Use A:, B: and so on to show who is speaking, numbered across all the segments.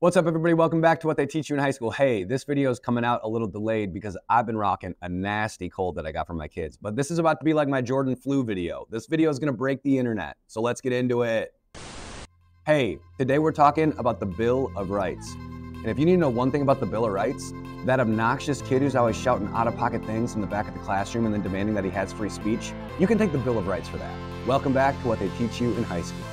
A: What's up, everybody? Welcome back to What They Teach You in High School. Hey, this video is coming out a little delayed because I've been rocking a nasty cold that I got from my kids. But this is about to be like my Jordan flu video. This video is going to break the internet. So let's get into it. Hey, today we're talking about the Bill of Rights. And if you need to know one thing about the Bill of Rights, that obnoxious kid who's always shouting out-of-pocket things in the back of the classroom and then demanding that he has free speech, you can take the Bill of Rights for that. Welcome back to What They Teach You in High School.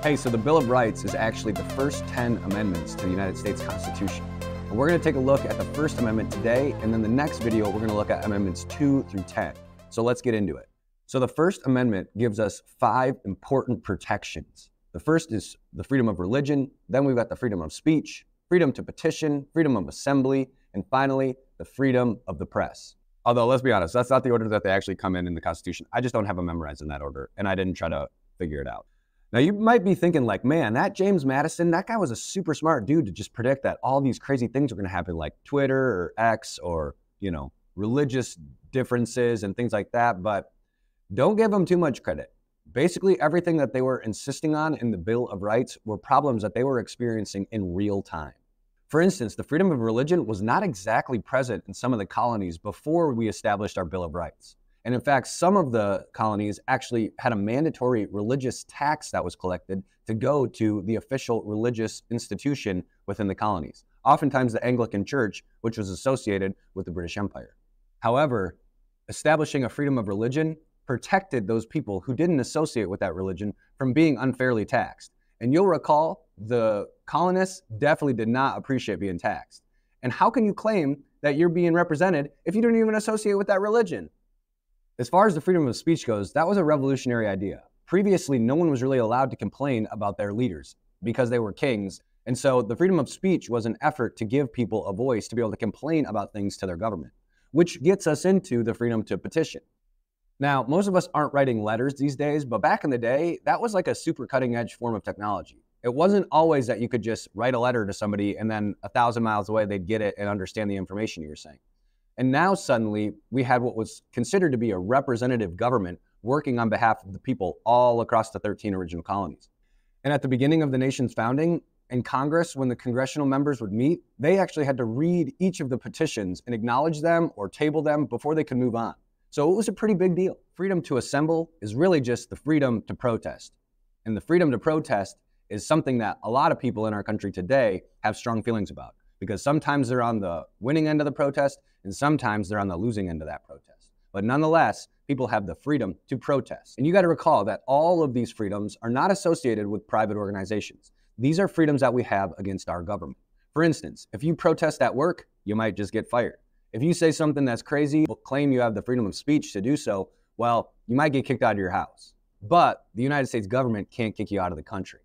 A: Hey, so the Bill of Rights is actually the first 10 amendments to the United States Constitution. And we're going to take a look at the First Amendment today, and then the next video we're going to look at Amendments 2 through 10. So let's get into it. So the First Amendment gives us 5 important protections. The first is the freedom of religion, then we've got the freedom of speech, freedom to petition, freedom of assembly, and finally, the freedom of the press. Although, let's be honest, that's not the order that they actually come in the Constitution. I just don't have them memorized in that order, and I didn't try to figure it out. Now, you might be thinking like, man, that James Madison, that guy was a super smart dude to just predict that all these crazy things are going to happen like Twitter or X or, religious differences and things like that. But don't give him too much credit. Basically, everything that they were insisting on in the Bill of Rights were problems that they were experiencing in real time. For instance, the freedom of religion was not exactly present in some of the colonies before we established our Bill of Rights. And in fact, some of the colonies actually had a mandatory religious tax that was collected to go to the official religious institution within the colonies, oftentimes the Anglican Church, which was associated with the British Empire. However, establishing a freedom of religion protected those people who didn't associate with that religion from being unfairly taxed. And you'll recall the colonists definitely did not appreciate being taxed. And how can you claim that you're being represented if you don't even associate with that religion? As far as the freedom of speech goes, that was a revolutionary idea. Previously, no one was really allowed to complain about their leaders because they were kings. And so the freedom of speech was an effort to give people a voice to be able to complain about things to their government, which gets us into the freedom to petition. Now, most of us aren't writing letters these days, but back in the day, that was like a super cutting edge form of technology. It wasn't always that you could just write a letter to somebody and then 1,000 miles away, they'd get it and understand the information you were saying. And now suddenly we had what was considered to be a representative government working on behalf of the people all across the 13 original colonies. And at the beginning of the nation's founding, in Congress, when the congressional members would meet, they actually had to read each of the petitions and acknowledge them or table them before they could move on. So it was a pretty big deal. Freedom to assemble is really just the freedom to protest. And the freedom to protest is something that a lot of people in our country today have strong feelings about, because sometimes they're on the winning end of the protest and sometimes they're on the losing end of that protest. But nonetheless, people have the freedom to protest. And you got to recall that all of these freedoms are not associated with private organizations. These are freedoms that we have against our government. For instance, if you protest at work, you might just get fired. If you say something that's crazy, but claim you have the freedom of speech to do so, well, you might get kicked out of your house. But the United States government can't kick you out of the country.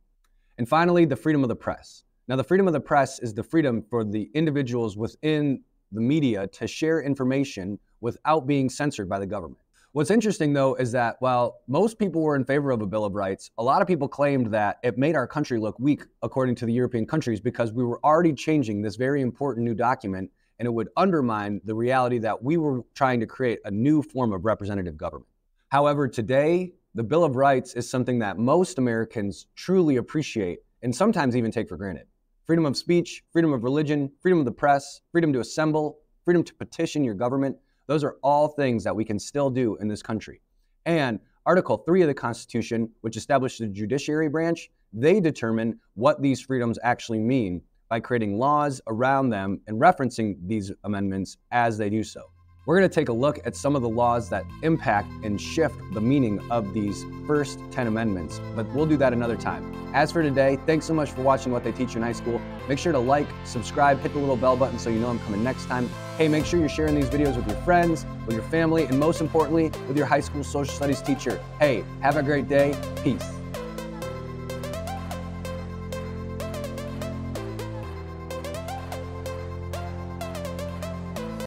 A: And finally, the freedom of the press. Now, the freedom of the press is the freedom for the individuals within the media to share information without being censored by the government. What's interesting, though, is that while most people were in favor of a Bill of Rights, a lot of people claimed that it made our country look weak, according to the European countries, because we were already changing this very important new document, and it would undermine the reality that we were trying to create a new form of representative government. However, today, the Bill of Rights is something that most Americans truly appreciate and sometimes even take for granted. Freedom of speech, freedom of religion, freedom of the press, freedom to assemble, freedom to petition your government. Those are all things that we can still do in this country. And Article 3 of the Constitution, which established the judiciary branch, they determine what these freedoms actually mean by creating laws around them and referencing these amendments as they do so. We're going to take a look at some of the laws that impact and shift the meaning of these first 10 amendments, but we'll do that another time. As for today, thanks so much for watching What They Teach You in High School. Make sure to like, subscribe, hit the little bell button so you know I'm coming next time. Hey, make sure you're sharing these videos with your friends, with your family, and most importantly, with your high school social studies teacher. Hey, have a great day. Peace.